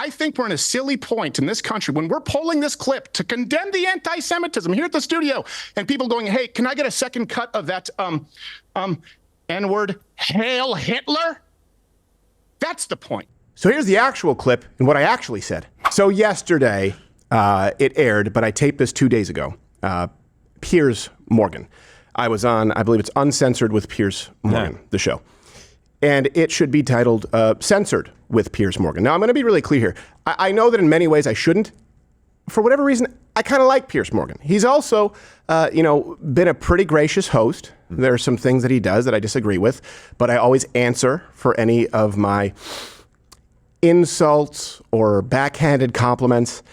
I think we're in a silly point in this country when we're polling this clip to condemn the anti-Semitism here at the studio, and people going, hey, can I get a second cut of that N-word, Hail Hitler? That's the point. So here's the actual clip and what I actually said. So yesterday, it aired, but I taped this 2 days ago. Piers Morgan. I was on, I believe it's Uncensored with Piers Morgan, the show. And it should be titled Censored with Piers Morgan. Now, I'm going to be really clear here. I know that in many ways I shouldn't. For whatever reason, I kind of like Piers Morgan. He's also, been a pretty gracious host. There are some things that he does that I disagree with, but I always answer for any of my insults or backhanded compliments.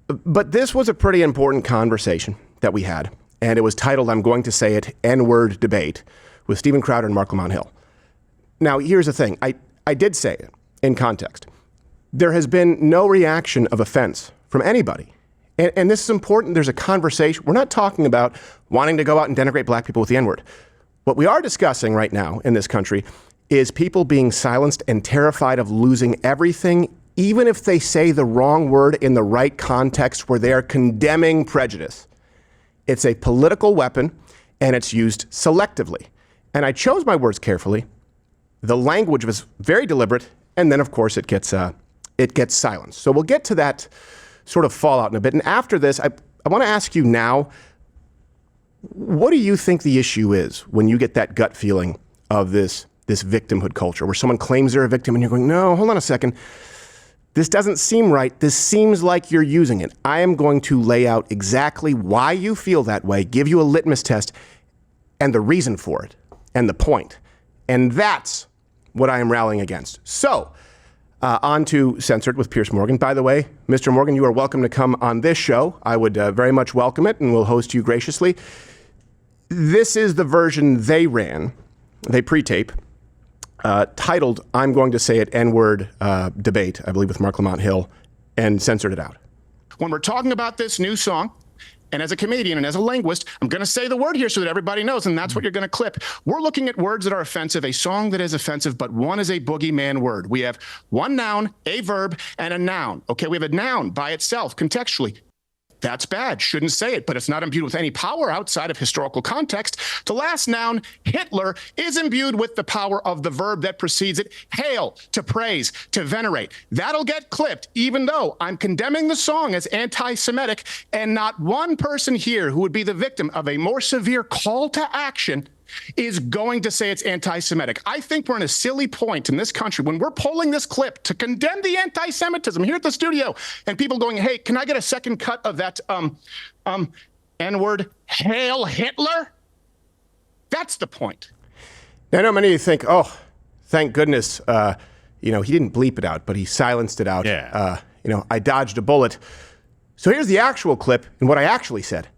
But this was a pretty important conversation that we had, and it was titled, I'm going to say it, N-word debate with Steven Crowder and Mark Lamont Hill. Now, here's the thing. I did say it in context. There has been no reaction of offense from anybody. And this is important. There's a conversation. We're not talking about wanting to go out and denigrate black people with the N-word. What we are discussing right now in this country is people being silenced and terrified of losing everything, even if they say the wrong word in the right context where they are condemning prejudice. It's a political weapon, and it's used selectively. And I chose my words carefully. The language was very deliberate, and then, of course, it gets silenced. So we'll get to that sort of fallout in a bit. And after this, I want to ask you now, what do you think the issue is when you get that gut feeling of this victimhood culture, where someone claims they're a victim and you're going, no, hold on a second. This doesn't seem right. This seems like you're using it. I am going to lay out exactly why you feel that way, give you a litmus test, and the reason for it, and the point. And that's what I am rallying against. So, on to Censored with Piers Morgan. By the way, Mr. Morgan, you are welcome to come on this show. I would very much welcome it, and we'll host you graciously. This is the version they ran, they pre-tape, titled, I'm going to say it, N-word debate, I believe with Mark Lamont Hill, and censored it out. When we're talking about this new song, and as a comedian and as a linguist, I'm going to say the word here so that everybody knows, and that's what you're going to clip. We're looking at words that are offensive, a song that is offensive, but one is a boogeyman word. We have one noun, a verb, and a noun. Okay, we have a noun by itself, contextually. That's bad. Shouldn't say it, but it's not imbued with any power outside of historical context. The last noun, Hitler, is imbued with the power of the verb that precedes it, hail, to praise, to venerate. That'll get clipped, even though I'm condemning the song as anti-Semitic, and not one person here who would be the victim of a more severe call to action is going to say it's anti-Semitic. I think we're in a silly point in this country when we're polling this clip to condemn the anti-Semitism here at the studio, and people going, hey, can I get a second cut of that N-word, Hail Hitler? That's the point. Now, I know many of you think, oh, thank goodness, he didn't bleep it out, but he silenced it out. Yeah. I dodged a bullet. So here's the actual clip and what I actually said.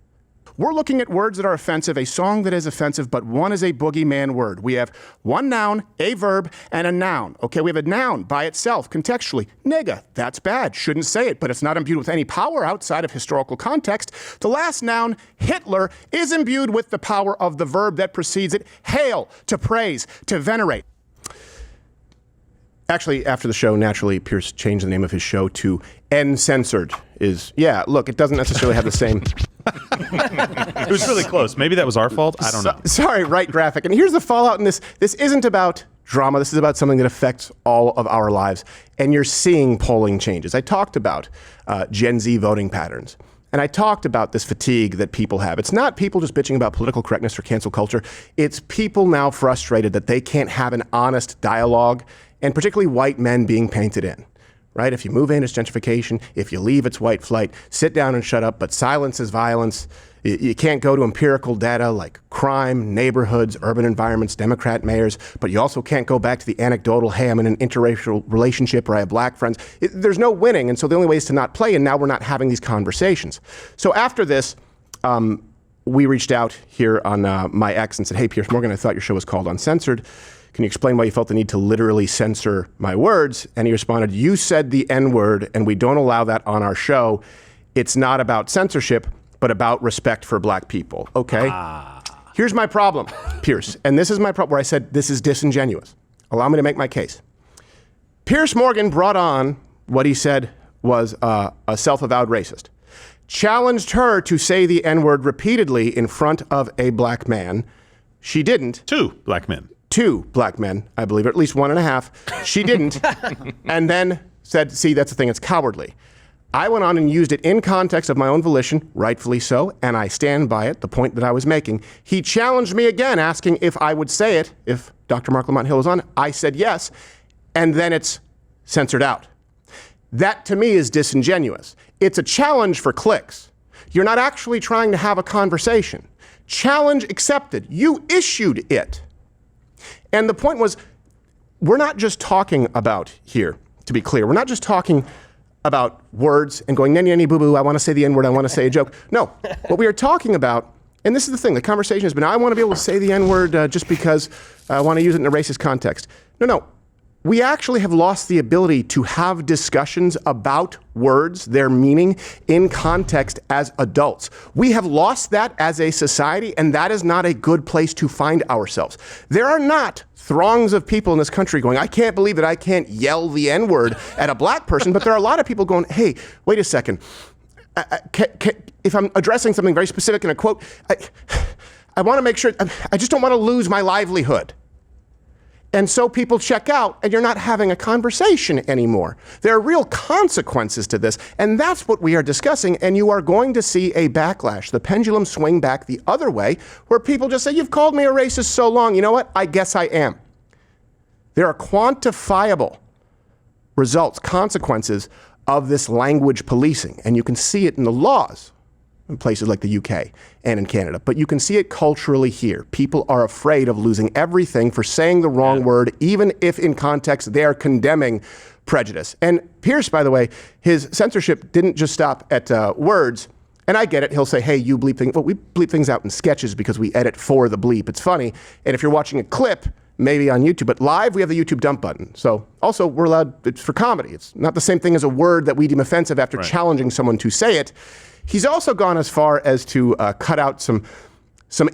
We're looking at words that are offensive, a song that is offensive, but one is a boogeyman word. We have one noun, a verb, and a noun. Okay, we have a noun by itself, contextually. Nigga, that's bad. Shouldn't say it, but it's not imbued with any power outside of historical context. The last noun, Hitler, is imbued with the power of the verb that precedes it, hail, to praise, to venerate. Actually, after the show, naturally, Piers changed the name of his show to Uncensored. It doesn't necessarily have the same... It was really close. Maybe that was our fault. I don't know. Sorry, right graphic. And here's the fallout in this. This isn't about drama. This is about something that affects all of our lives. And you're seeing polling changes. I talked about Gen Z voting patterns. And I talked about this fatigue that people have. It's not people just bitching about political correctness or cancel culture. It's people now frustrated that they can't have an honest dialogue, and particularly white men being painted in. Right? If you move in, it's gentrification. If you leave, it's white flight. Sit down and shut up, but silence is violence. You can't go to empirical data like crime, neighborhoods, urban environments, Democrat mayors, but you also can't go back to the anecdotal, hey, I'm in an interracial relationship or I have black friends. There's no winning, and so the only way is to not play, and now we're not having these conversations. So after this, we reached out here on my ex and said, hey, Piers Morgan, I thought your show was called Uncensored. Can you explain why you felt the need to literally censor my words? And he responded, you said the N-word, and we don't allow that on our show. It's not about censorship, but about respect for black people. Okay? Here's my problem, Piers. And this is my problem where I said this is disingenuous. Allow me to make my case. Piers Morgan brought on what he said was a self-avowed racist. Challenged her to say the N-word repeatedly in front of a black man. She didn't. Two black men. Two black men, I believe, or at least 1.5. She didn't. And then said, see, that's the thing, it's cowardly. I went on and used it in context of my own volition, rightfully so, and I stand by it, the point that I was making. He challenged me again, asking if I would say it, if Dr. Mark Lamont Hill was on. I said yes, and then it's censored out. That, to me, is disingenuous. It's a challenge for clicks. You're not actually trying to have a conversation. Challenge accepted. You issued it. And the point was, we're not just talking about here, to be clear. We're not just talking about words and going, nanny, boo-boo, I want to say the N-word, I want to say a joke. No, what we are talking about, and this is the thing, the conversation has been, I want to be able to say the N-word just because I want to use it in a racist context. No. We actually have lost the ability to have discussions about words, their meaning, in context as adults. We have lost that as a society, and that is not a good place to find ourselves. There are not throngs of people in this country going, I can't believe that I can't yell the N-word at a black person, but there are a lot of people going, hey, wait a second. If I'm addressing something very specific in a quote, I want to make sure, I just don't want to lose my livelihood. And so people check out, and you're not having a conversation anymore. There are real consequences to this, and that's what we are discussing, and you are going to see a backlash, the pendulum swing back the other way, where people just say, you've called me a racist so long, you know what? I guess I am. There are quantifiable results, consequences of this language policing, and you can see it in the laws in places like the UK and in Canada. But you can see it culturally here. People are afraid of losing everything for saying the wrong word, even if in context they are condemning prejudice. And Piers, by the way, his censorship didn't just stop at words. And I get it. He'll say, hey, you bleep things. Well, we bleep things out in sketches because we edit for the bleep. It's funny. And if you're watching a clip, maybe on YouTube, but live, we have the YouTube dump button. So also we're allowed, it's for comedy. It's not the same thing as a word that we deem offensive after challenging someone to say it. He's also gone as far as to cut out some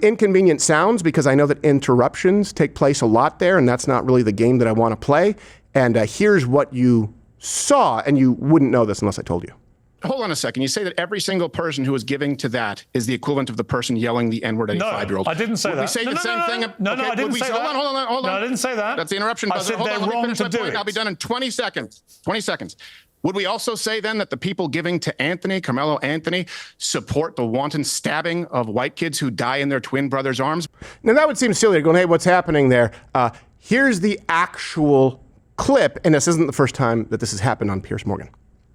inconvenient sounds, because I know that interruptions take place a lot there, and that's not really the game that I want to play. And here's what you saw, and you wouldn't know this unless I told you. Hold on a second. You say that every single person who is giving to that is the equivalent of the person yelling the N-word at a 5-year-old. I didn't say that. We say the same thing. No, I didn't say that. Hold on. No, I didn't say that. That's the interruption buzzer. Hold on, let me finish my point. I'll be done in 20 seconds. 20 seconds. Would we also say then that the people giving to Anthony, Carmelo Anthony, support the wanton stabbing of white kids who die in their twin brother's arms? Now that would seem silly. You're going, hey, what's happening there? Here's the actual clip, and this isn't the first time that this has happened on Piers Morgan.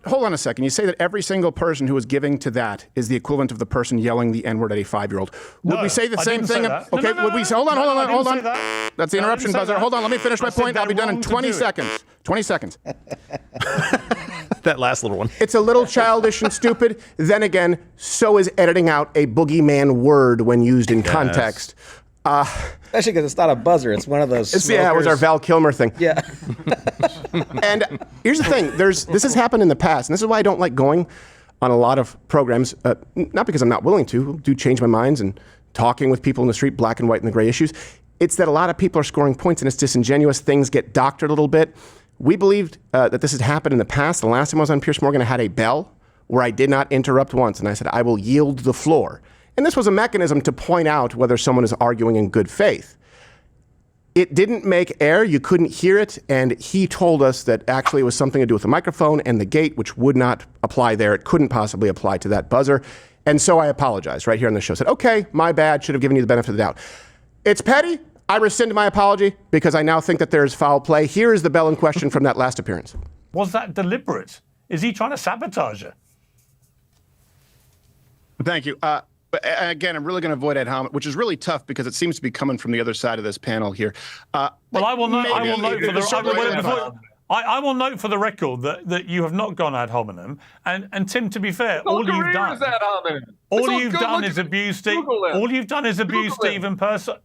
Hold on a second. You say that every single person who is giving to that is the equivalent of the person yelling the N-word at a 5-year-old. Would we say the same thing? Okay, would we say, hold on. That's the interruption buzzer. Hold on, let me finish my point. I'll be done in 20 seconds. 20 seconds. That last little one. It's a little childish and stupid. Then again, so is editing out a boogeyman word when used in context. Especially because it's not a buzzer. It's one of those smokers. Yeah, it was our Val Kilmer thing. Yeah. And here's the thing. This has happened in the past, and this is why I don't like going on a lot of programs, not because I'm not willing to, do change my minds and talking with people in the street, black and white and the gray issues. It's that a lot of people are scoring points, and it's disingenuous. Things get doctored a little bit. We believed that this has happened in the past. The last time I was on Piers Morgan, I had a bell where I did not interrupt once, and I said, I will yield the floor. And this was a mechanism to point out whether someone is arguing in good faith. It didn't make air, you couldn't hear it, and he told us that actually it was something to do with the microphone and the gate, which would not apply there. It couldn't possibly apply to that buzzer. And so I apologized right here on the show. Said, okay, my bad, should have given you the benefit of the doubt. It's petty. I rescind my apology because I now think that there's foul play. Here is the bell in question from that last appearance. Was that deliberate? Is he trying to sabotage her? Thank you. But again, I'm really going to avoid ad hominem, which is really tough because it seems to be coming from the other side of this panel here. Well, I will note for the record that you have not gone ad hominem. And Tim, to be fair, all you've done is abuse Steve. All you've done is abuse Steve on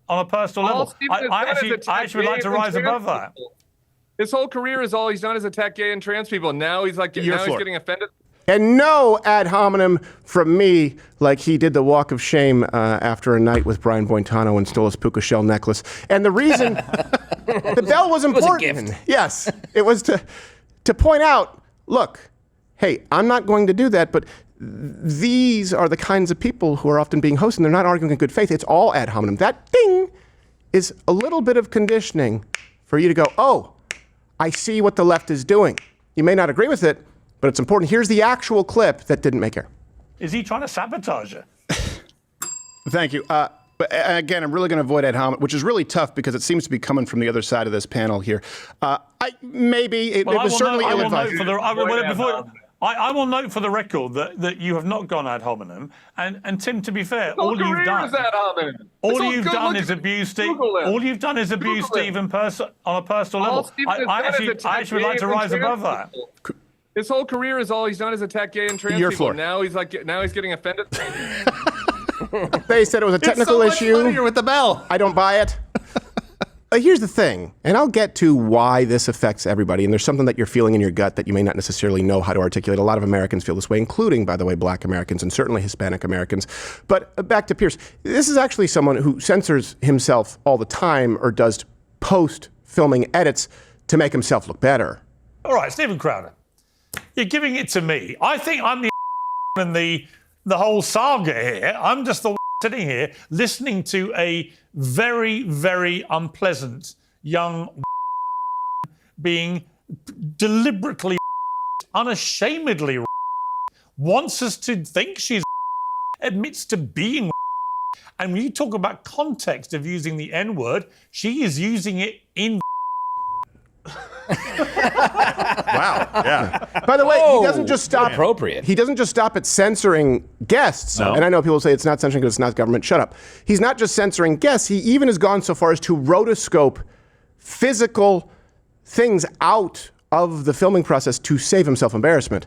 a personal level. I actually would like to rise above that. His whole career is all he's done is attack gay and trans people. Now he's like, he's getting offended. And no ad hominem from me like he did the walk of shame after a night with Brian Boitano and stole his puka shell necklace. And the reason the bell was important. It was a gift. Yes, it was to point out, look, hey, I'm not going to do that, but these are the kinds of people who are often being hosted, and they're not arguing in good faith. It's all ad hominem. That ding is a little bit of conditioning for you to go, oh, I see what the left is doing. You may not agree with it, but it's important. Here's the actual clip that didn't make air. Is he trying to sabotage it? Thank you. But again, I'm really going to avoid ad hominem, which is really tough because it seems to be coming from the other side of this panel here. It was certainly ill-advised. I will note for the record that you have not gone ad hominem, and Tim, to be fair, all you've done is abuse Steve. All you've done is abuse Steve on a personal level. I actually would like to rise above that. His whole career is all he's done is attack gay and trans people. Floor. Now he's getting offended. They said it was a technical issue. Funnier with the bell. I don't buy it. Here's the thing, and I'll get to why this affects everybody, and there's something that you're feeling in your gut that you may not necessarily know how to articulate. A lot of Americans feel this way, including, by the way, Black Americans and certainly Hispanic Americans. But back to Piers. This is actually someone who censors himself all the time or does post-filming edits to make himself look better. All right, Stephen Crowder, you're giving it to me. I think I'm the in the whole saga here. I'm just the sitting here listening to a very, very unpleasant young being deliberately, unashamedly wants us to think she's admits to being. And when you talk about context of using the N-word, she is using it in. Wow. Yeah. By the way, he doesn't just stop. Appropriate. He doesn't just stop at censoring guests. No. And I know people say it's not censoring because it's not government. Shut up. He's not just censoring guests. He even has gone so far as to rotoscope physical things out of the filming process to save himself embarrassment.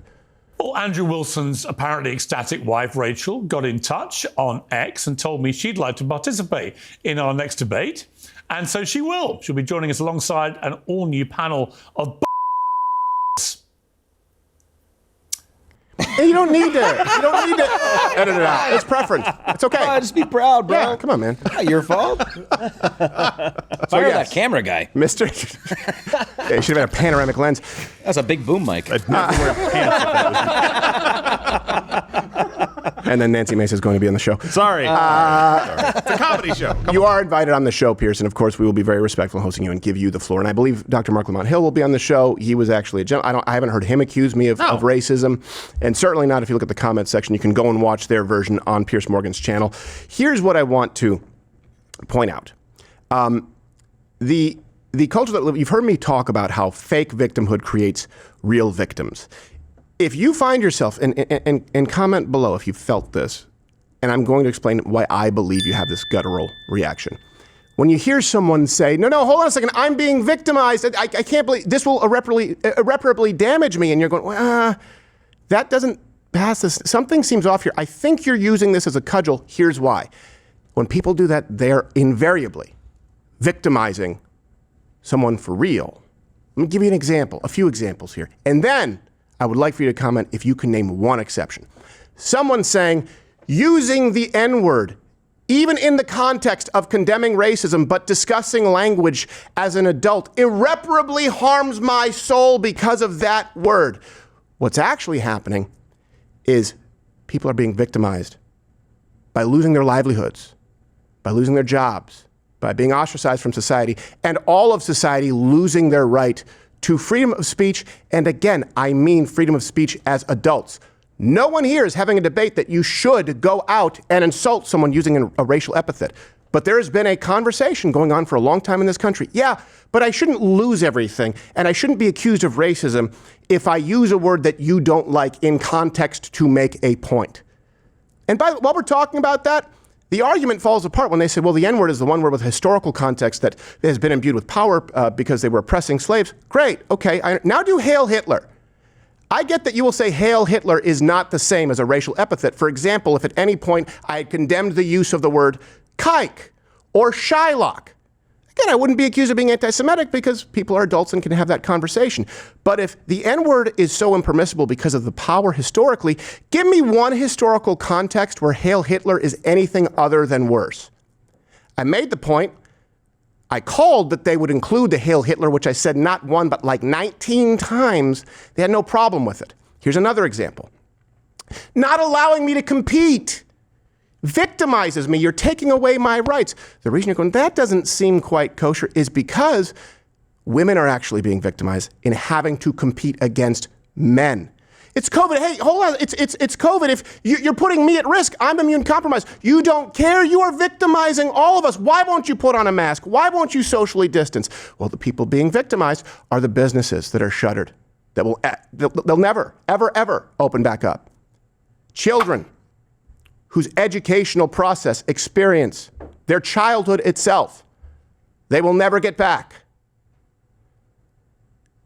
Well, Andrew Wilson's apparently ecstatic wife, Rachel, got in touch on X and told me she'd like to participate in our next debate. And so she will. She'll be joining us alongside an all-new panel of You don't need to edit it out. It's preference. It's okay. Just be proud, bro. Yeah, come on, man. Not your fault. Fire that camera guy. Mr. Yeah, you should have had a panoramic lens. That's a big boom mic. I'd never wear pants if that And then Nancy Mace is going to be on the show. was Sorry. It's a comedy show. You are invited on the show, Piers, and of course we will be very respectful in hosting you and give you the floor. And I believe Dr. Mark Lamont Hill will be on the show. He was actually a gentleman. I haven't heard him accuse me of racism, and certainly not if you look at the comment section. You can go and watch their version on Piers Morgan's channel. Here's what I want to point out. The culture that you've heard me talk about how fake victimhood creates real victims. If you find yourself, and comment below if you felt this, and I'm going to explain why I believe you have this guttural reaction. When you hear someone say, no, hold on a second, I'm being victimized, I can't believe, this will irreparably damage me, and you're going, that doesn't pass this, something seems off here. I think you're using this as a cudgel. Here's why. When people do that, they're invariably victimizing someone for real. Let me give you an example, a few examples here. And then I would like for you to comment if you can name one exception. Someone saying, using the N-word, even in the context of condemning racism, but discussing language as an adult, irreparably harms my soul because of that word. What's actually happening is people are being victimized by losing their livelihoods, by losing their jobs, by being ostracized from society, and all of society losing their right to freedom of speech. And again, I mean freedom of speech as adults. No one here is having a debate that you should go out and insult someone using a racial epithet. But there has been a conversation going on for a long time in this country. Yeah, but I shouldn't lose everything, and I shouldn't be accused of racism if I use a word that you don't like in context to make a point. And while we're talking about that, the argument falls apart when they say, well, the N-word is the one word with historical context that has been imbued with power because they were oppressing slaves. Great, okay, now do Hail Hitler. I get that you will say Hail Hitler is not the same as a racial epithet. For example, if at any point I had condemned the use of the word kike or Shylock, again, I wouldn't be accused of being anti-Semitic because people are adults and can have that conversation. But if the N-word is so impermissible because of the power historically, give me one historical context where Hail Hitler is anything other than worse. I made the point. I called that they would include the Hail Hitler, which I said not one, but like 19 times. They had no problem with it. Here's another example. Not allowing me to compete victimizes me. You're taking away my rights. The reason you're going, that doesn't seem quite kosher, is because women are actually being victimized in having to compete against men. It's COVID. Hey, hold on. It's COVID. If you're putting me at risk, I'm immune compromised. You don't care. You are victimizing all of us. Why won't you put on a mask? Why won't you socially distance? Well, the people being victimized are the businesses that are shuttered, that will they'll never, ever, ever open back up. Children whose educational process, experience, their childhood itself, they will never get back.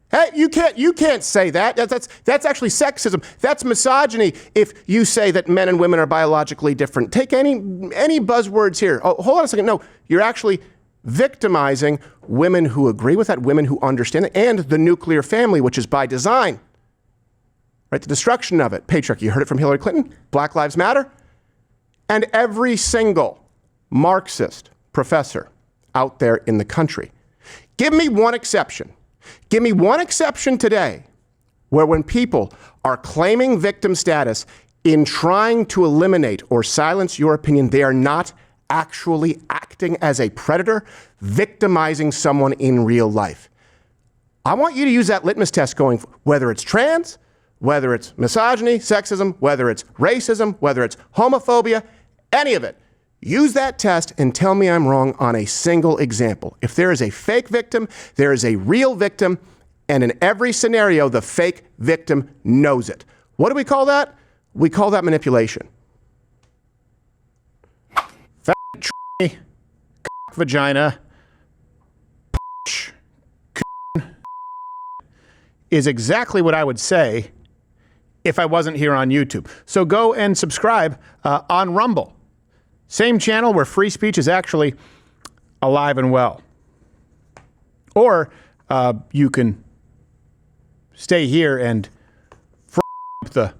Hey, you can't say that. That's actually sexism. That's misogyny if you say that men and women are biologically different. Take any buzzwords here. Oh, hold on a second. No, you're actually victimizing women who agree with that, women who understand it, and the nuclear family, which is by design. Right? The destruction of it. Patriarchy. You heard it from Hillary Clinton. Black Lives Matter. And every single Marxist professor out there in the country. Give me one exception. Give me one exception today where when people are claiming victim status in trying to eliminate or silence your opinion, they are not actually acting as a predator, victimizing someone in real life. I want you to use that litmus test going, whether it's trans, whether it's misogyny, sexism, whether it's racism, whether it's homophobia, any of it. Use that test and tell me I'm wrong on a single example. If there is a fake victim, there is a real victim, and in every scenario, the fake victim knows it. What do we call that? We call that manipulation. Vagina is exactly what I would say if I wasn't here on YouTube. So go and subscribe on Rumble. Same channel where free speech is actually alive and well. Or you can stay here and the